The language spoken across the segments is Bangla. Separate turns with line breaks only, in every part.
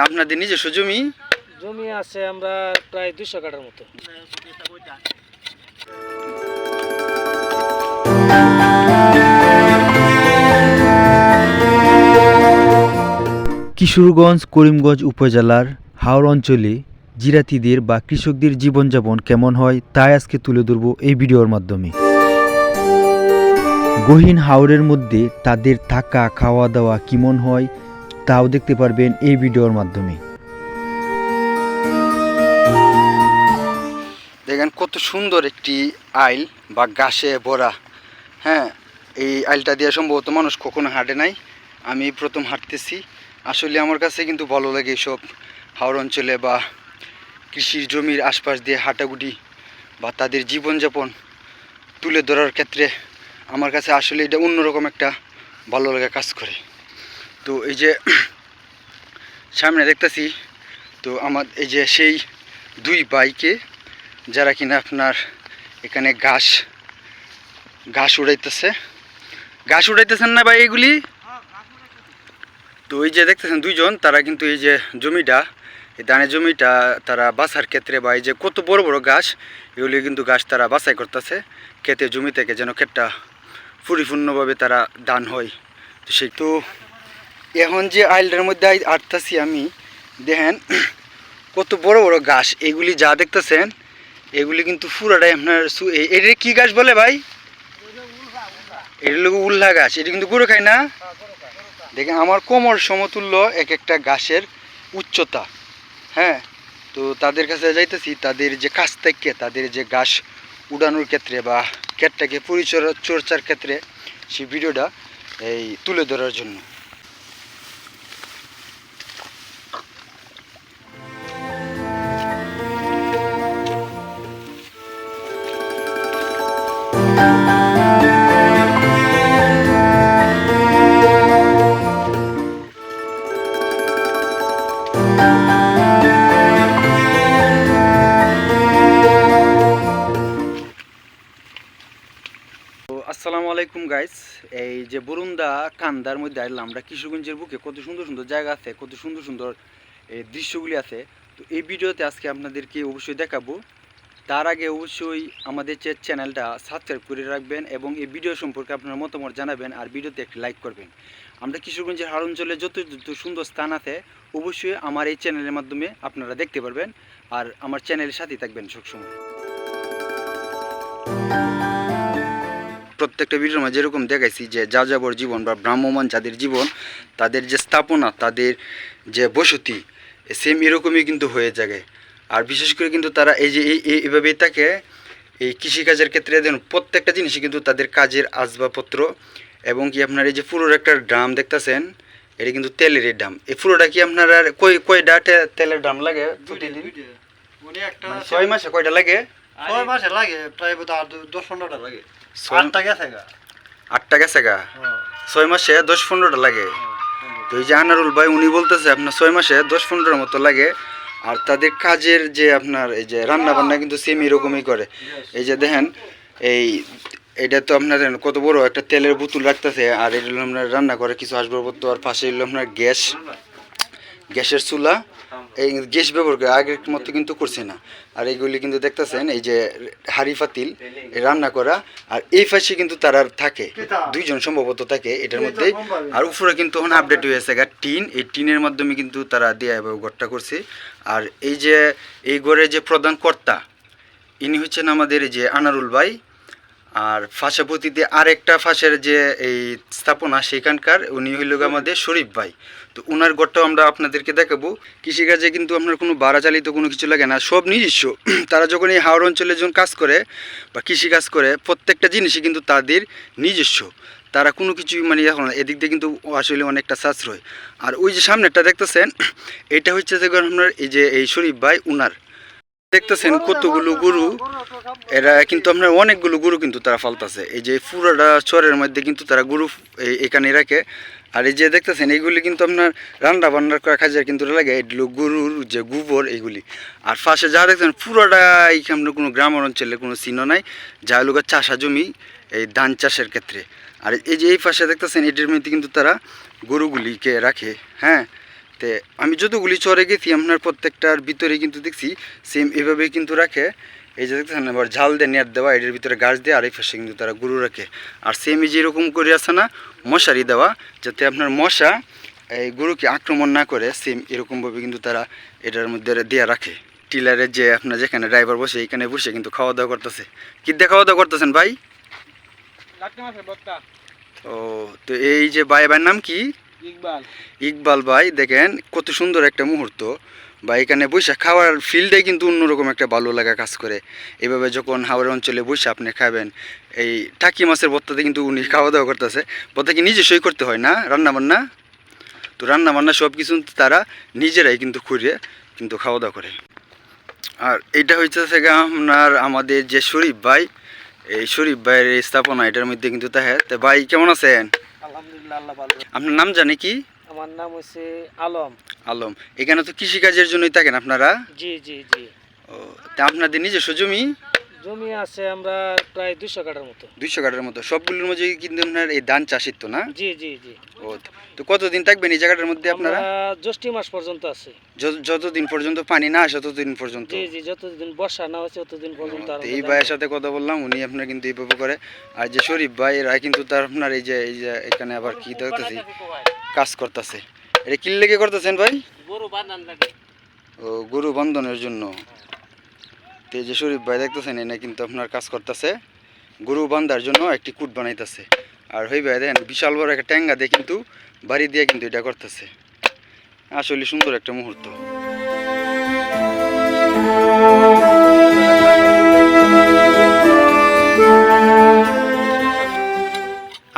আপনাদের নিজস্ব জমি?
জমি আছে আমরা প্রায় 200 কাঠার মতো।
কিশোরগঞ্জ করিমগঞ্জ উপজেলার হাওর অঞ্চলে জিরাতিদের বা কৃষকদের জীবনযাপন কেমন হয় তাই আজকে তুলে ধরব এই ভিডিওর মাধ্যমে। গহীন হাওরের মধ্যে তাদের থাকা খাওয়া দাওয়া কেমন হয় তাও দেখতে পারবেন এই ভিডিওর মাধ্যমে।
দেখেন কত সুন্দর একটি আইল বা ঘাসে ভরা। হ্যাঁ, এই আইলটা দিয়ে সম্ভবত মানুষ কখনো হাঁটে নাই, আমি প্রথম হাঁটতেছি। আসলে আমার কাছে কিন্তু ভালো লাগে এইসব হাওর অঞ্চলে বা কৃষির জমির আশপাশ দিয়ে হাঁটাগুটি বা তাদের জীবনযাপন তুলে ধরার ক্ষেত্রে আমার কাছে আসলে এটা অন্যরকম একটা ভালো লাগা কাজ করে। তো এই যে সামনে দেখতেছি, তো আমার এই যে সেই দুই বাইকে যারা কিনা আপনার এখানে ঘাস উড়াইতেছেন না ভাই এগুলি? তো এই যে দেখতেছেন দুইজন, তারা কিন্তু এই যে জমিটা, এই ধানের জমিটা তারা বাছার ক্ষেত্রে বা এই যে কত বড় বড় ঘাস, এগুলি কিন্তু ঘাস তারা বাছাই করতেছে ক্ষেতের জমি থেকে, যেন ক্ষেতটা পরিপূর্ণভাবে তারা ধান হয়। তো সেই তো এখন যে আইলটার মধ্যে আটতাছি আমি, দেখেন কত বড় বড় ঘাস, এগুলি যা দেখতেছেন এগুলি কিন্তু পুরাটাই আপনার এটা কি গাছ বলে ভাই? এটা লোক উল্লা গাছ, এটা কিন্তু গরু খায় না। দেখেন আমার কোমর সমতুল্য এক একটা ঘাসের উচ্চতা। হ্যাঁ, তো তাদের কাছে যাইতেছি, তাদের যে কাছ থেকে তাদের যে ঘাস উড়ানোর ক্ষেত্রে বা ক্ষেতটাকে পরিচর্যার ক্ষেত্রে সেই ভিডিওটা এই তুলে ধরার জন্য। আসসালামু আলাইকুম গাইস, এই যে বরুন্দা কান্দার মধ্যে আইলাম আমরা, কিশোরগঞ্জের বুকে কত সুন্দর সুন্দর জায়গা আছে, কত সুন্দর সুন্দর এই দৃশ্যগুলি আছে। তো এই ভিডিওতে আজকে আপনাদেরকে অবশ্যই দেখাবো। তার আগে অবশ্যই আমাদের চ্যানেলটা সাবস্ক্রাইব করে রাখবেন এবং এই ভিডিও সম্পর্কে আপনার মতামত জানাবেন আর ভিডিওতে একটি লাইক করবেন। আমরা কিশোরগঞ্জের হাওর অঞ্চলে যত সুন্দর স্থান আছে অবশ্যই আমার এই চ্যানেলের মাধ্যমে আপনারা দেখতে পারবেন, আর আমার চ্যানেলের সাথেই থাকবেন সবসময়। প্রত্যেকটা ভিডিওর মাঝে এরকম দেখাইছি যে যাযাবর জীবন বা ভ্রাম্যমান যাদের জীবন, তাদের যে স্থাপনা, তাদের যে বসতি সেম এরকমই কিন্তু হয়ে যায়। আর বিশেষ করে কিন্তু তারা এই যে এইভাবেই থাকে এই কৃষিকাজের ক্ষেত্রে। দেখুন প্রত্যেকটা জিনিসই কিন্তু তাদের কাজের আসবাবপত্র, এবং কি আপনার এই যে পুরোর একটা ড্রাম দেখতেছেন, এটা কিন্তু তেলের ড্রাম। এই পুরোটা কি আপনার আর কয়টা তেলের ড্রাম লাগে প্রতিদিন? 6 মাসে কয়টা লাগে?
6 মাসে লাগে প্রায় 10-15টা লাগে।
8টা গেছে গা, 6 মাসে 10-15টা লাগে। তো এই যে আনারুল ভাই উনি বলতেছে আপনার 6 মাসে 10-15টার মতো লাগে। আর তাদের কাজের যে আপনার এই যে রান্না বান্না কিন্তু সেম এরকমই করে। এই যে দেখেন এইটা তো আপনার কত বড় একটা তেলের বোতল রাখতেছে, আর এটা হলো আপনার রান্না করে কিছু আসবাবপত্র, আর পাশে হলো আপনার গ্যাসের চুলা, এই গ্যাস ব্যবহার করে আগের মতো কিন্তু করছে না। আর এইগুলি কিন্তু দেখতেছেন এই যে হাড়ি পাতিল রান্না করা, আর এই পাশে কিন্তু তারা থাকে দুইজন সম্ভবত থাকে এটার মধ্যে। আর উপরে কিন্তু এখন আপডেট হয়েছে টিন, এই টিনের মাধ্যমে কিন্তু তারা দিয়ে ঘরটা করছে। আর এই যে এই ঘরের যে প্রধান কর্তা ইনি হচ্ছেন আমাদের এই যে আনারুল ভাই, আর ফাঁসাপতিতে আরেকটা ফাঁসের যে এই স্থাপনা সেখানকার উনি হইল আমাদের শরীফ ভাই। তো ওনার ঘরটাও আমরা আপনাদেরকে দেখাবো। কৃষিকাজে কিন্তু আপনার কোনো ভাড়া চালিত কোনো কিছু লাগে না, সব নিজস্ব। তারা যখন এই হাওর অঞ্চলে যখন কাজ করে বা কৃষিকাজ করে প্রত্যেকটা জিনিসই কিন্তু তাদের নিজস্ব, তারা কোনো কিছু মানে এখন এদিক দিয়ে কিন্তু আসলে অনেকটা সাশ্রয়। আর ওই যে সামনেটা দেখতেছেন এটা হচ্ছে যে আপনার এই যে এই শরীফ ভাই উনার, দেখতেছেন কতগুলো গরু, এরা কিন্তু আপনার অনেকগুলো গরু কিন্তু তারা ফালতাছে। এই যে পুরোটা চরের মধ্যে কিন্তু তারা গরু এখানে রাখে। আর এই যে দেখতেছেন এইগুলি কিন্তু আপনার রান্না বান্নার করা কাজে কিন্তু লাগে, এগুলো গরুর যে গোবর এইগুলি। আর পাশে যা দেখছেন পুরোটা এইখানে কোনো গ্রামের অঞ্চলে কোনো চিহ্ন নাই, যা লোক চাষা জমি এই ধান চাষের ক্ষেত্রে। আর এই যে এই পাশে দেখতেছেন এটির মধ্যে কিন্তু তারা গরুগুলিকে রাখে। হ্যাঁ, তে আমি যতগুলি চরে গেছি আপনার প্রত্যেকটার ভিতরে কিন্তু দেখছি সেম এভাবেই কিন্তু রাখে। এই যে দেখতেছেন আবার ঝাল দিয়ে নেট দেওয়া, এটার ভিতরে গাছ দিয়ে আর এই পাশে কিন্তু তারা গরু রাখে। আর সেম এই যেরকম করে আছে না মশারি দেওয়া, যাতে আপনার মশা এই গরুকে আক্রমণ না করে, সেম এরকমভাবে কিন্তু তারা এটার মধ্যে দিয়ে রাখে। টিলারের যে আপনার যেখানে ড্রাইভার বসে এইখানে বসে কিন্তু খাওয়া দাওয়া করতেছে। কি দিয়ে খাওয়া দাওয়া করতেছেন ভাই? ও, তো এই যে ভাইয়ের নাম কি? ইকবাল ভাই। দেখেন কত সুন্দর একটা মুহূর্ত, বা এখানে বৈশা খাওয়ার ফিল্ডে কিন্তু অন্যরকম একটা ভালো লাগা কাজ করে। এভাবে যখন হাওড়া অঞ্চলে বসে আপনি খাবেন, এই টাকি মাছের ভর্তাতে কিন্তু উনি খাওয়া দাওয়া করতেছে। ভর্তা কি নিজস্বই করতে হয় না রান্না বান্না? তো রান্না বান্না সব কিছু তারা নিজেরাই কিন্তু খুঁড়ে কিন্তু খাওয়া দাওয়া করে। আর এটা হচ্ছে আপনার আমাদের যে শরীফ ভাই, এই শরীফ ভাইয়ের এই স্থাপনা, এটার মধ্যে কিন্তু তাহে। তো ভাই কেমন আছেন?
আলহামদুলিল্লাহ, আল্লাহ ভালো।
আপনার নাম জানি কি?
আমার নাম হচ্ছে আলম।
আলম। এখানে তো কৃষিকাজের জন্যই থাকেন আপনারা?
জি জি জি।
ও, তা আপনাদের নিজস্ব জমি?
জমি আছে আমরা প্রায় 200 কাঠার মতো।
200 কাঠার মতো। সবগুলোর মধ্যে কিন্তু আপনার এই ধান চাষিত তো না?
জি জি জি।
ও, তো কতদিন থাকবেন এই জায়গাটার মধ্যে আপনারা?
আমরা জ্যৈষ্ঠ মাস পর্যন্ত আছে।
যতদিন পর্যন্ত পানি না আসে ততদিন পর্যন্ত?
জি জি, যতদিন বর্ষা না হচ্ছে ততদিন পর্যন্ত।
তো এই ভাইয়ের সাথে কথা বললাম, উনি আপনার কিন্তু এইভাবে করে। আর যে শরীফ ভাই, এরা কিন্তু তার আপনার এই যে এখানে আবার কি দেখতেছি কাজ করতেছে। এটা কি লেগে করতেছেন ভাই?
গরু বাঁধান লাগে।
ও, গরু বন্ধনের জন্য। তো এই যে শরীফ ভাই দেখতেছেন, এনে কিন্তু আপনার কাজ করতেছে গরু বান্ধার জন্য একটি কুট বানাইতেছে। আর হই ভাই দেখেন বিশাল বড় একটা ট্যাঙ্গা দিয়ে কিন্তু বাড়ি দিয়ে কিন্তু এটা করতেছে। আসলে সুন্দর একটা মুহূর্ত।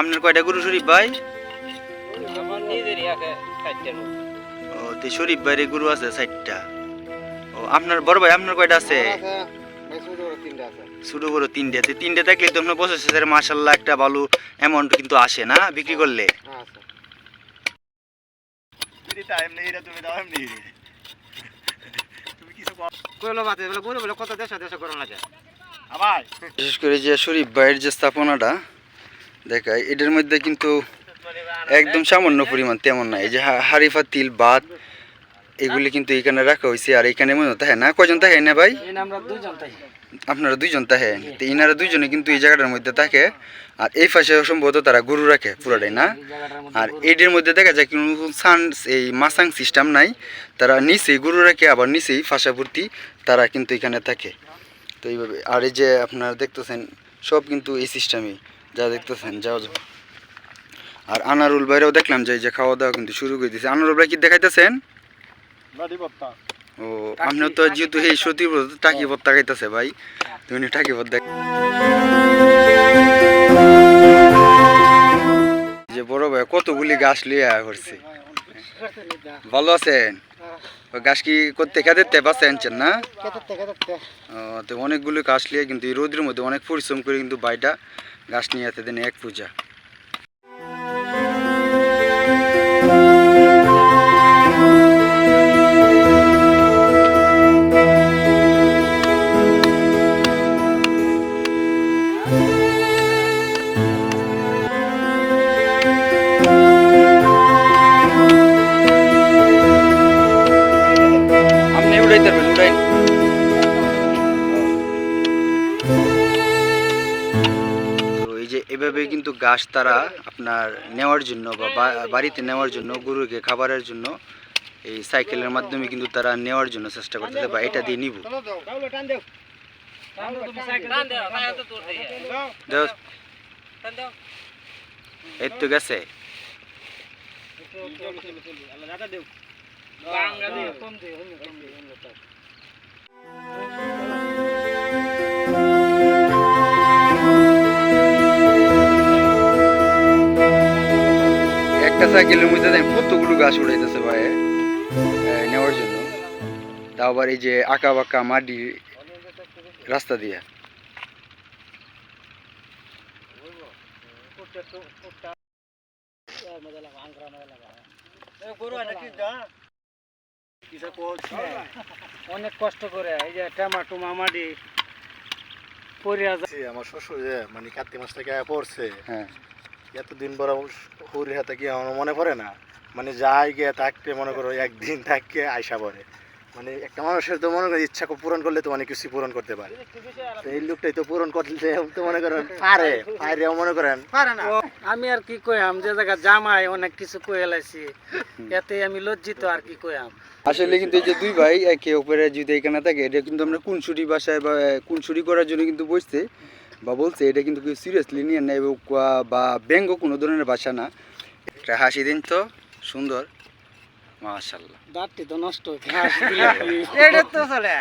আপনার কয়টা গরু শরীফ ভাই?
আমার নিজেরই আছে 60টার মতো।
ও, তো শরীফ ভাইয়ের গরু আছে 60টা। ও, আপনার বড় ভাই আপনার কয়টা আছে? ছোট বড় 3টে। তো 3টে থাকলে তো আপনার বছর শেষে মাশাআল্লাহ একটা ভালো অ্যামাউন্ট কিন্তু আসে না বিক্রি করলে? বিশেষ করে যে শরীফ ভাইয়ের যে স্থাপনাটা দেখায়, এটার মধ্যে কিন্তু একদম সামান্য পরিমাণ, তেমন না। এই যে হারিফা তিল ভাত এগুলি কিন্তু এখানে রাখা হয়েছে। আর এখানে মনে তাহে না কয়জন তাহে না ভাই?
আমরা দুইজন তাই।
আপনারা দুইজন তাহেন? তো ইনারা দুইজনে কিন্তু এই জায়গাটার মধ্যে থাকে। আর এই পাশে সম্ভবত তারা গরু রাখে পুরাটাই না? আর এটার মধ্যে দেখা যায় কিন্তু এই মাসাং সিস্টেম নাই, তারা নিচেই গরু রাখে, আবার নিচেই ফাঁসাভর্তি তারা কিন্তু এখানে থাকে। তো এইভাবে। আর এই যে আপনারা দেখতেছেন সব কিন্তু এই সিস্টেমই যা দেখতেছেন যাও। আর আনারুল ভাইরাও দেখলাম যে এই যে খাওয়া দাওয়া কিন্তু শুরু করে দিয়েছে। আনারুল ভাই কি দেখাইতেছেন? ও, আপনার তো যেহেতু এই সত্যি টাকি ভর্তা খাইতেছে ভাই, তুমি টাকি ভর্তা। যে বড় ভাই কতগুলি গাছ লিয়ে করছে। ভালো আছেন? ওই গাছ কি করতে খেতে পারছে আনছেন না? ও, তো অনেকগুলো গাছ লিয়ে কিন্তু এই রোদের মধ্যে অনেক পরিশ্রম করে কিন্তু ভাইটা গাছ নিয়ে আসতে দেন এক পূজা। আপনি উড়াইতে পারবেন, উড়াই। তো এই যে এভাবে কিন্তু গাছ তারা আপনার নেওয়ার জন্য বা বাড়িতে নেওয়ার জন্য, গরুকে খাবারের জন্য এই সাইকেলের মাধ্যমে কিন্তু তারা নেওয়ার জন্য চেষ্টা করতেছে, বা এটা দিয়ে নিব। এই তো গেছে। একটা সাইকেলের মধ্যে দেখেন কতগুলো গাছ উড়াইতেছে ভাই নেওয়ার জন্য, তাও আবার এই যে আঁকা বাঁকা মাটি রাস্তা দিয়ে।
অনেক কষ্ট করে এই যে টমাটো মামাডি পরে আছে।
আমার শ্বশুর যে মানে কার্তিক মাস থেকে পড়ছে,
হ্যাঁ,
এতদিন বড় হরির হাতে কি আমার মনে পড়ে না। মানে যাই গিয়ে থাকতে মনে করো একদিন থাকতে আইসা পড়ে। মানে একটা মানুষের তো মনে করো ইচ্ছা পূরণ করলে তো অনেক কিছু পূরণ করতে পারে, তো এই লোকটাই তো পূরণ করতে তো মনে করেন পারে মনে করেন
পারে না। আমি আর কি কইয়াম, যে জায়গা জামাই অনেক কিছু কয়ে লাইছি, এতে আমি লজ্জিত, আর কি কইয়াম।
আসলে কিন্তু এই যে দুই ভাই একে অপরের যদি এখানে থাকে, এটা কিন্তু আমরা কুনসুরি ভাষায় বা কুনসুরি করার জন্য কিন্তু বসছে বা বলছে, এটা কিন্তু কেউ সিরিয়াসলি নিয়ে নেয় বা ব্যঙ্গ কোনো ধরনের ভাষা না। একটা হাসি দিন তো সুন্দর, মাশাআল্লাহ।
দাঁতটি তো নষ্ট হচ্ছে, হাসি দিলে কি? এটা তো চলে।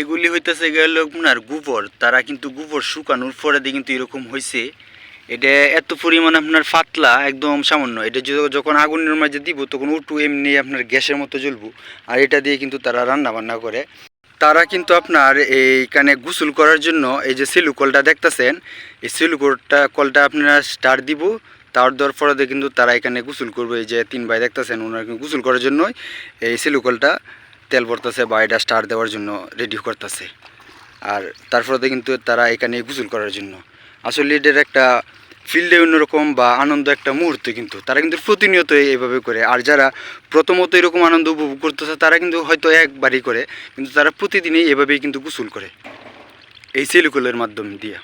এগুলি হইতেছে গেল আপনার গোবর, তারা কিন্তু গোবর শুকানোর পরে দিয়ে কিন্তু এরকম হয়েছে। এটা এত পরিমাণ আপনার পাতলা, একদম সামান্য। এটা যখন আগুনের মাঝে দিব তখন উঠু এমনি আপনার গ্যাসের মতো জ্বলবো। আর এটা দিয়ে কিন্তু তারা রান্না বান্না করে। তারা কিন্তু আপনার এইখানে গোসল করার জন্য এই যে সেলু কলটা দেখতেছেন, এই সেলু কলটা আপনারা স্টার্ট দিব, তার দেওয়ার পরে কিন্তু তারা এখানে গোসল করবে। এই যে তিন ভাই দেখতেছেন, ওনারা গোসল করার জন্য এই সেলু কলটা তেল পড়তেছে বা এটা স্টার্ট দেওয়ার জন্য রেডি করতেছে। আর তারপরে কিন্তু তারা এখানে গোসল করার জন্য, আসলে এটার একটা ফিল্ডে অন্যরকম বা আনন্দ একটা মুহূর্ত, কিন্তু তারা কিন্তু প্রতিনিয়ত এইভাবে করে। আর যারা প্রথমত এরকম আনন্দ উপভোগ করতেছে তারা কিন্তু হয়তো একবারই করে, কিন্তু তারা প্রতিদিনই এভাবেই কিন্তু গোসল করে এই সেলুকলের মাধ্যমে দিয়ে।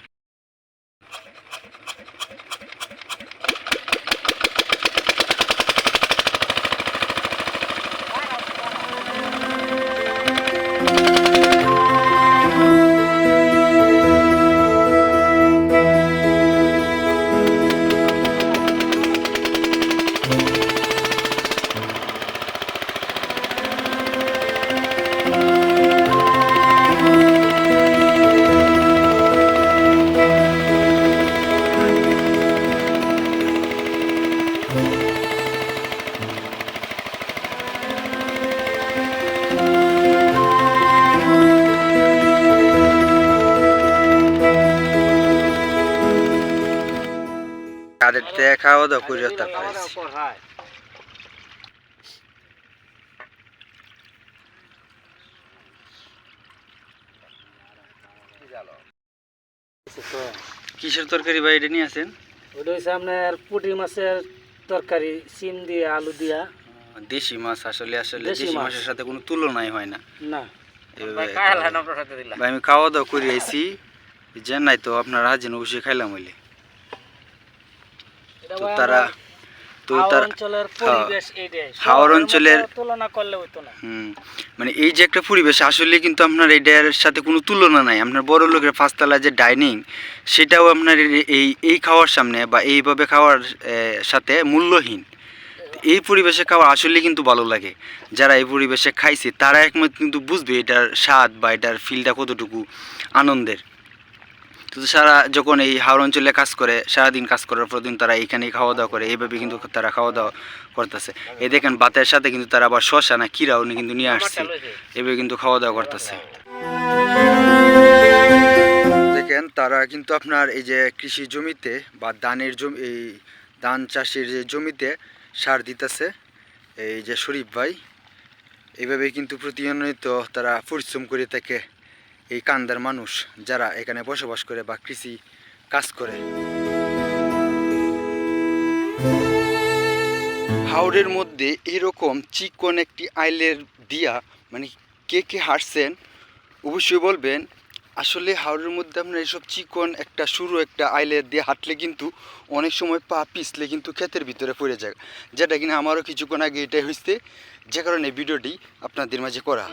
তাদের থেকে খাওয়া দাওয়া করে তারপরে কিসের তরকারি ভাই এটা নিয়ে আসেন?
ওটা হচ্ছে আপনার পুঁটি মাছের তরকারি, সিম দিয়ে আলু দিয়া।
দেশি মাছ, আসলে
দেশি
দেশি
মাছ।
মাছের সাথে কোনো তুলনাই হয় না।
না,
ভাই আমি খাওয়া দাওয়া করে আইছি, যে নাই তো আপনারা হাজিন অবশ্যই খাইলাম হইলে।
এটা
তো
ভাই
তারা
আমরা
তো
হাওর
তারা
অঞ্চলের পরিবেশ এইটাই।
হাওর
শহরের
অঞ্চলের
মতো তুলনা করলে হইতো না।
মানে এই যে একটা পরিবেশ, আসলে কিন্তু আপনার এটার সাথে কোনো তুলনা নাই। আপনার বড় লোকের পাঁচতলা যে ডাইনিং, সেটাও আপনার এই খাওয়ার সামনে বা এইভাবে খাওয়ার সাথে মূল্যহীন। এই পরিবেশে খাওয়া আসলে কিন্তু ভালো লাগে। যারা এই পরিবেশে খাইছে তারা একমাত্র কিন্তু বুঝবে এটার স্বাদ বা এটার ফিলটা কতটুকু আনন্দের। তো সারা যখন এই হাওর অঞ্চলে কাজ করে, সারাদিন কাজ করার পর দিন তারা এখানেই খাওয়া দাওয়া করে, এইভাবে কিন্তু তারা খাওয়া দাওয়া করতেছে। এই দেখেন ভাতের সাথে কিন্তু তারা আবার শশা না কিরাও কিন্তু নিয়ে আসছে, এভাবে কিন্তু খাওয়া দাওয়া করতেছে। দেখেন তারা কিন্তু আপনার এই যে কৃষি জমিতে বা ধানের জমি, এই ধান চাষের যে জমিতে সার দিতেছে এই যে শরীফ ভাই, এইভাবে কিন্তু প্রতিনিয়ত তারা পরিশ্রম করে থাকে এই কান্দার মানুষ যারা এখানে বসবাস করে বা কৃষি কাজ করে। হাওরের মধ্যে এরকম চিকন একটি আইলের দিয়া মানে কে কে হাঁটছেন অবশ্যই বলবেন। আসলে হাওরের মধ্যে আপনার এইসব চিকন একটা সরু একটা আইলের দিয়ে হাঁটলে কিন্তু অনেক সময় পা পিছলে কিন্তু ক্ষেতের ভিতরে পড়ে যায়, যেটা কিনা আমারও কিছুক্ষণ আগে এটাই হয়েছে, যে কারণে ভিডিওটি আপনাদের মাঝে করা।